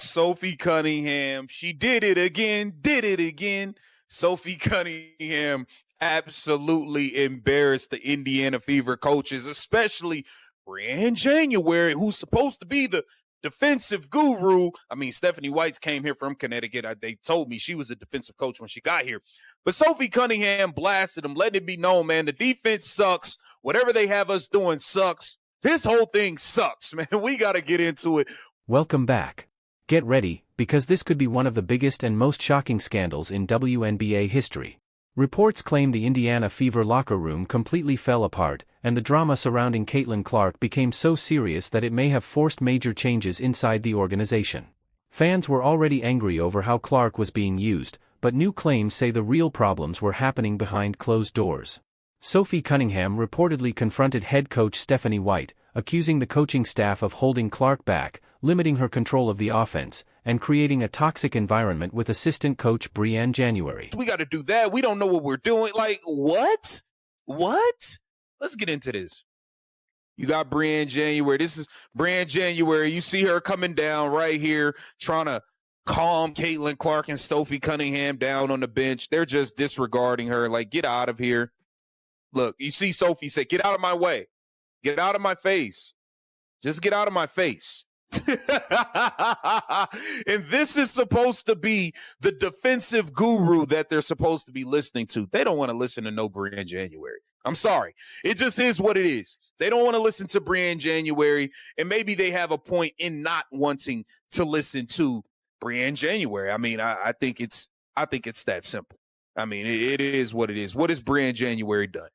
Sophie Cunningham, she did it again. Sophie Cunningham absolutely embarrassed the Indiana Fever coaches, especially Briann January, who's supposed to be the defensive guru. I mean, Stephanie White came here from Connecticut. They told me she was a defensive coach when she got here. But Sophie Cunningham blasted them, letting it be known, man, the defense sucks. Whatever they have us doing sucks. This whole thing sucks, man. We got to get into it. Welcome back. Get ready, because this could be one of the biggest and most shocking scandals in WNBA history. Reports claim the Indiana Fever locker room completely fell apart, and the drama surrounding Caitlin Clark became so serious that it may have forced major changes inside the organization. Fans were already angry over how Clark was being used, but new claims say the real problems were happening behind closed doors. Sophie Cunningham reportedly confronted head coach Stephanie White, accusing the coaching staff of holding Clark back, limiting her control of the offense, and creating a toxic environment with assistant coach Briann January. We got to do that. We don't know what we're doing. Like, what? What? Let's get into this. You got Briann January. This is Briann January. You see her coming down right here, trying to calm Caitlin Clark and Sophie Cunningham down on the bench. They're just disregarding her. Like, get out of here. Look, you see Sophie say, get out of my way. Get out of my face. Just get out of my face. And this is supposed to be the defensive guru that they're supposed to be listening to. They don't want to listen to no Briann January. I'm sorry. It just is what it is. They don't want to listen to Briann January, and maybe they have a point in not wanting to listen to Briann January. I mean, I think it's that simple. I mean, it is what it is. What has Briann January done?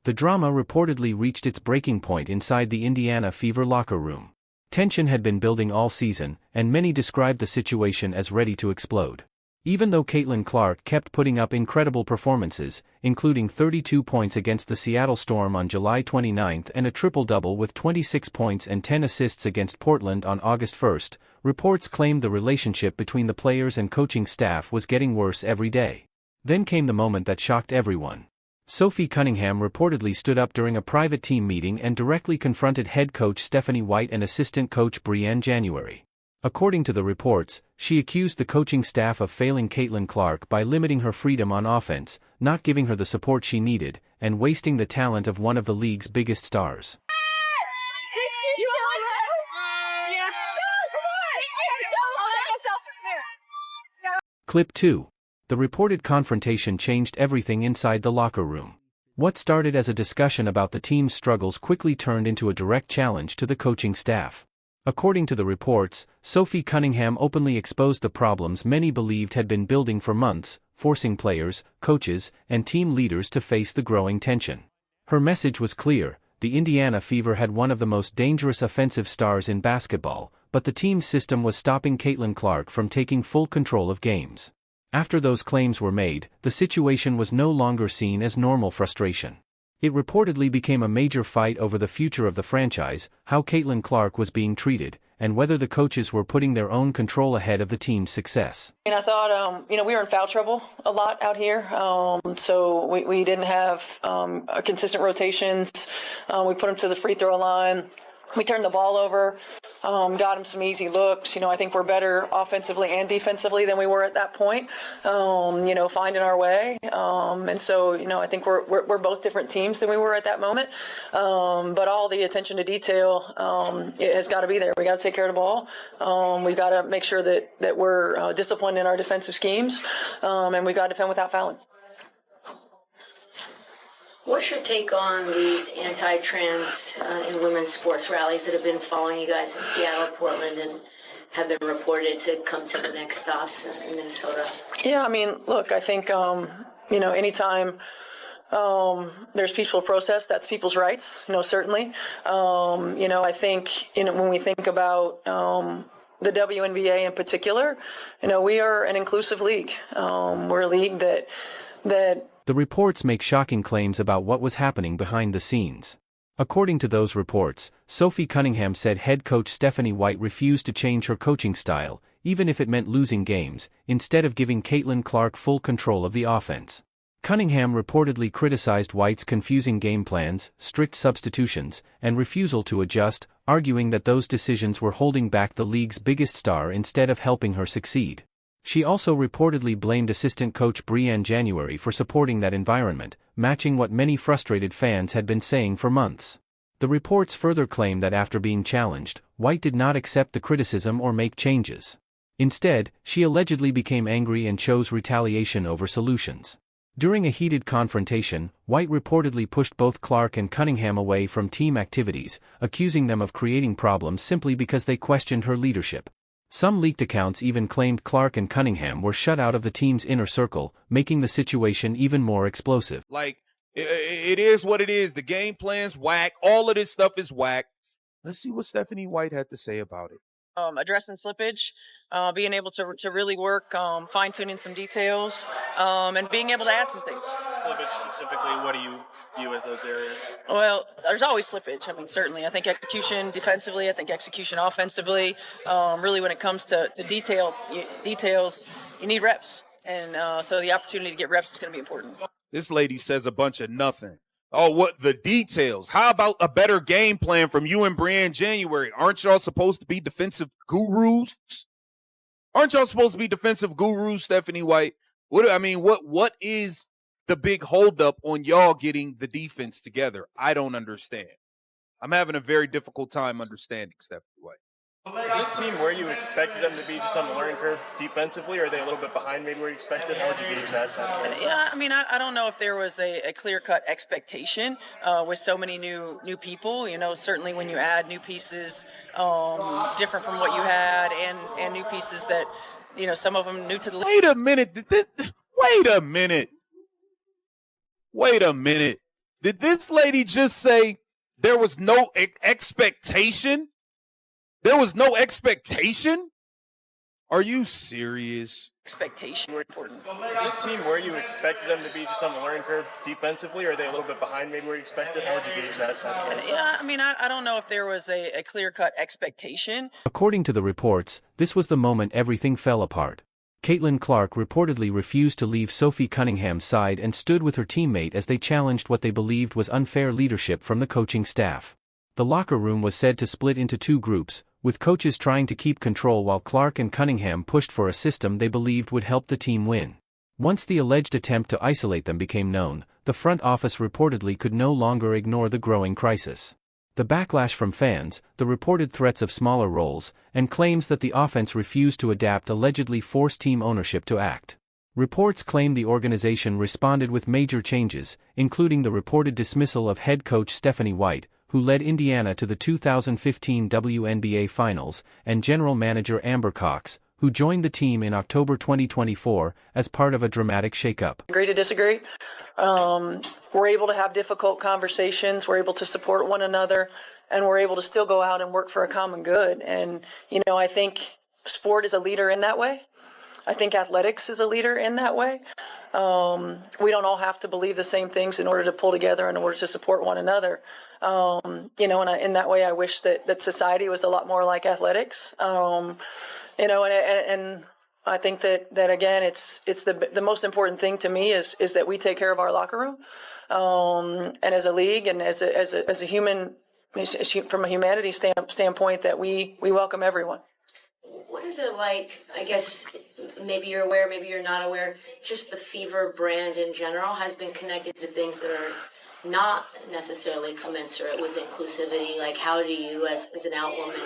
The drama reportedly reached its breaking point inside the Indiana Fever locker room. Tension had been building all season, and many described the situation as ready to explode. Even though Caitlin Clark kept putting up incredible performances, including 32 points against the Seattle Storm on July 29 and a triple-double with 26 points and 10 assists against Portland on August 1, reports claimed the relationship between the players and coaching staff was getting worse every day. Then came the moment that shocked everyone. Sophie Cunningham reportedly stood up during a private team meeting and directly confronted head coach Stephanie White and assistant coach Briann January. According to the reports, she accused the coaching staff of failing Caitlin Clark by limiting her freedom on offense, not giving her the support she needed, and wasting the talent of one of the league's biggest stars. Clip 2. The reported confrontation changed everything inside the locker room. What started as a discussion about the team's struggles quickly turned into a direct challenge to the coaching staff. According to the reports, Sophie Cunningham openly exposed the problems many believed had been building for months, forcing players, coaches, and team leaders to face the growing tension. Her message was clear: the Indiana Fever had one of the most dangerous offensive stars in basketball, but the team's system was stopping Caitlin Clark from taking full control of games. After those claims were made, the situation was no longer seen as normal frustration. It reportedly became a major fight over the future of the franchise, how Caitlin Clark was being treated, and whether the coaches were putting their own control ahead of the team's success. And I thought, we were in foul trouble a lot out here, so we didn't have consistent rotations. We put them to the free throw line. We turned the ball over, got them some easy looks. I think we're better offensively and defensively than we were at that point, finding our way. And so, I think we're both different teams than we were at that moment. But all the attention to detail it has got to be there. We got to take care of the ball. We've got to make sure that we're disciplined in our defensive schemes, and we've got to defend without fouling. What's your take on these anti-trans in women's sports rallies that have been following you guys in Seattle, Portland, and have been reported to come to the next stops in Minnesota? Yeah, I mean, look, I think, anytime there's peaceful protest, that's people's rights, certainly. I think, when we think about the WNBA in particular, we are an inclusive league. We're a league that The reports make shocking claims about what was happening behind the scenes. According to those reports, Sophie Cunningham said head coach Stephanie White refused to change her coaching style, even if it meant losing games, instead of giving Caitlin Clark full control of the offense. Cunningham reportedly criticized White's confusing game plans, strict substitutions, and refusal to adjust, arguing that those decisions were holding back the league's biggest star instead of helping her succeed. She also reportedly blamed assistant coach Brianne January for supporting that environment, matching what many frustrated fans had been saying for months. The reports further claim that after being challenged, White did not accept the criticism or make changes. Instead, she allegedly became angry and chose retaliation over solutions. During a heated confrontation, White reportedly pushed both Clark and Cunningham away from team activities, accusing them of creating problems simply because they questioned her leadership. Some leaked accounts even claimed Clark and Cunningham were shut out of the team's inner circle, making the situation even more explosive. Like, it is what it is. The game plan's whack. All of this stuff is whack. Let's see what Stephanie White had to say about it. Addressing slippage, being able to really work, fine-tuning some details, and being able to add some things. Slippage specifically, what do you view as those areas? Well, there's always slippage. I mean, certainly. I think execution defensively, I think execution offensively. Really, when it comes to details, you need reps. And so the opportunity to get reps is going to be important. This lady says a bunch of nothing. Oh, what the details? How about a better game plan from you and Brianne January? Aren't y'all supposed to be defensive gurus? Aren't y'all supposed to be defensive gurus, Stephanie White? What is the big holdup on y'all getting the defense together? I don't understand. I'm having a very difficult time understanding Stephanie White. Is this team where you expected them to be just on the learning curve defensively, or are they a little bit behind maybe where you expected? How would you gauge that? Yeah, I mean, I don't know if there was a clear-cut expectation with so many new people. You know, certainly when you add new pieces different from what you had and new pieces that, you know, some of them new to the league. Wait a minute. Wait a minute. Did this lady just say there was no expectation? There was no expectation? Are you serious? Expectation were important. Is this team where you expected them to be just on the learning curve defensively, or are they a little bit behind maybe where you expected? How would you gauge that? Yeah, I mean, I don't know if there was a clear-cut expectation. According to the reports, this was the moment everything fell apart. Caitlin Clark reportedly refused to leave Sophie Cunningham's side and stood with her teammate as they challenged what they believed was unfair leadership from the coaching staff. The locker room was said to split into two groups, with coaches trying to keep control while Clark and Cunningham pushed for a system they believed would help the team win. Once the alleged attempt to isolate them became known, the front office reportedly could no longer ignore the growing crisis. The backlash from fans, the reported threats of smaller roles, and claims that the offense refused to adapt allegedly forced team ownership to act. Reports claim the organization responded with major changes, including the reported dismissal of head coach Stephanie White, who led Indiana to the 2015 WNBA Finals, and general manager Amber Cox, who joined the team in October 2024 as part of a dramatic shakeup. Agree to disagree. We're able to have difficult conversations. We're able to support one another, and we're able to still go out and work for a common good. And, you know, I think sport is a leader in that way. I think athletics is a leader in that way. We don't all have to believe the same things in order to pull together, in order to support one another. You know, and in that way, I wish that society was a lot more like athletics. You know, and I think that again, it's the most important thing to me is that we take care of our locker room, and as a league and as a human, from a humanity standpoint, that we welcome everyone. What is it like, I guess, maybe you're aware, maybe you're not aware, just the Fever brand in general has been connected to things that are not necessarily commensurate with inclusivity. Like, how do you, as an out woman,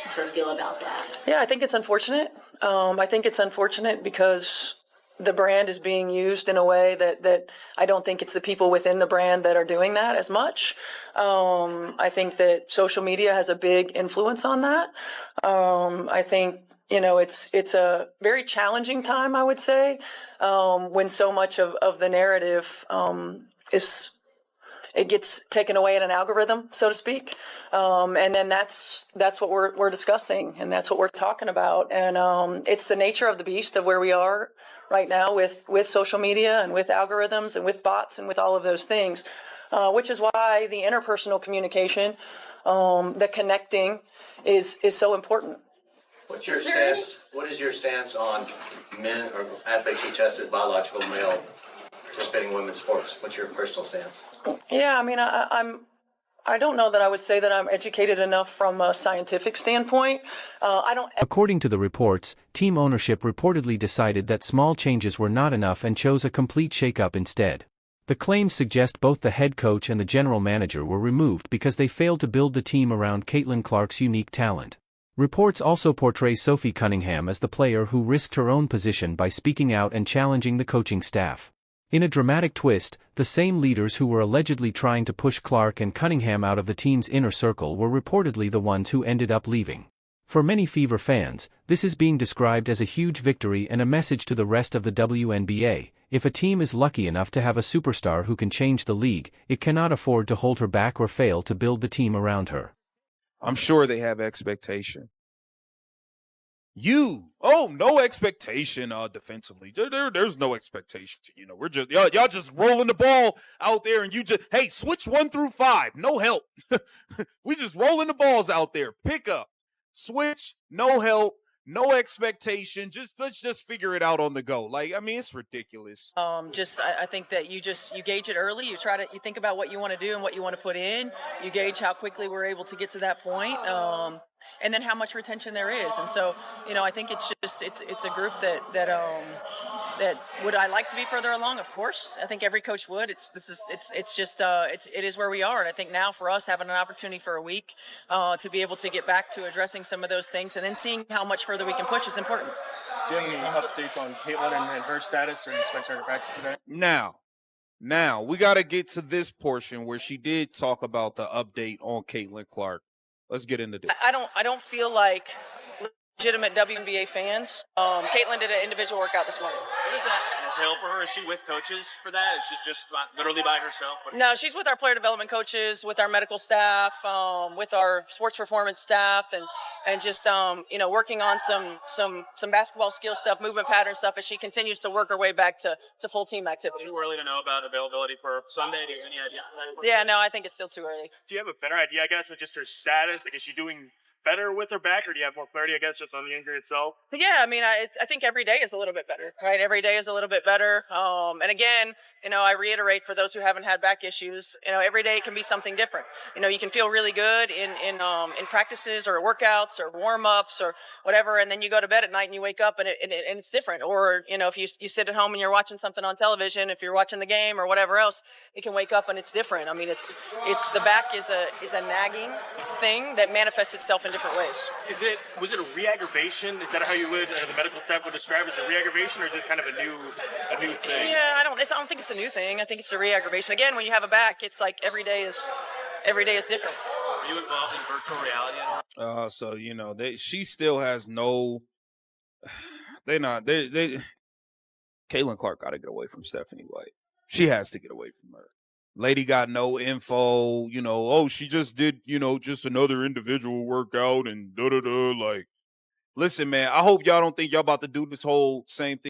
sort of feel about that? Yeah, I think it's unfortunate. I think it's unfortunate because the brand is being used in a way that I don't think it's the people within the brand that are doing that as much. I think that social media has a big influence on that. I think, you know, it's a very challenging time, I would say, when so much of the narrative it gets taken away in an algorithm, so to speak. And then that's what we're discussing, and that's what we're talking about. And it's the nature of the beast of where we are right now with social media and with algorithms and with bots and with all of those things, which is why the interpersonal communication, the connecting is so important. What's your stance? What is your stance on men or athletes who test as biological male participating in women's sports? What's your personal stance? Yeah, I mean, I don't know that I would say that I'm educated enough from a scientific standpoint. I don't. According to the reports, team ownership reportedly decided that small changes were not enough and chose a complete shakeup instead. The claims suggest both the head coach and the general manager were removed because they failed to build the team around Caitlin Clark's unique talent. Reports also portray Sophie Cunningham as the player who risked her own position by speaking out and challenging the coaching staff. In a dramatic twist, the same leaders who were allegedly trying to push Clark and Cunningham out of the team's inner circle were reportedly the ones who ended up leaving. For many Fever fans, this is being described as a huge victory and a message to the rest of the WNBA. If a team is lucky enough to have a superstar who can change the league, it cannot afford to hold her back or fail to build the team around her. I'm sure they have expectation. No expectation defensively. There's no expectation. We're just y'all just rolling the ball out there, and hey, switch 1 through 5, no help. We just rolling the balls out there. Pick up, switch, no help, no expectation. Let's just figure it out on the go. It's ridiculous. I think that you gauge it early. You think about what you want to do and what you want to put in. You gauge how quickly we're able to get to that point. And then how much retention there is. And so, I think it's a group that would I like to be further along? Of course, I think every coach would. It is where we are. And I think now for us having an opportunity for a week to be able to get back to addressing some of those things and then seeing how much further we can push is important. Do you have any updates on Caitlin and her status, or do you expect her to practice today? Now we got to get to this portion where she did talk about the update on Caitlin Clark. Let's get into this. I don't feel like legitimate WNBA fans. Caitlin did an individual workout this morning. What does that entail for her? Is she with coaches for that? Is she just literally by herself? No, she's with our player development coaches, with our medical staff, with our sports performance staff, and just working on some basketball skill stuff, movement pattern stuff as she continues to work her way back to full team activity. Too early to know about availability for Sunday? Do you have any idea? Yeah, no, I think it's still too early. Do you have a better idea, I guess, of just her status? Like, is she doing better with her back, or do you have more clarity, I guess, just on the injury itself? Yeah, I think every day is a little bit better, right? Every day is a little bit better. And again, I reiterate for those who haven't had back issues, every day it can be something different. You can feel really good in practices or workouts or warm-ups or whatever, and then you go to bed at night and you wake up and it's different. Or, if you sit at home and you're watching something on television, if you're watching the game or whatever else, you can wake up and it's different. It's the back is a nagging thing that manifests itself in different ways. Was it a re-aggravation? Is that how you would, the medical staff would describe it as a re-aggravation, or is this kind of a new thing? Yeah, I don't think it's a new thing. I think it's a re-aggravation. Again, when you have a back, it's like every day is different. Are you involved in virtual reality? So she still has no. Caitlin Clark got to get away from Stephanie White. She has to get away from her. Lady got no info, she just did, just another individual workout and da-da-da. Listen, man, I hope y'all don't think y'all about to do this whole same thing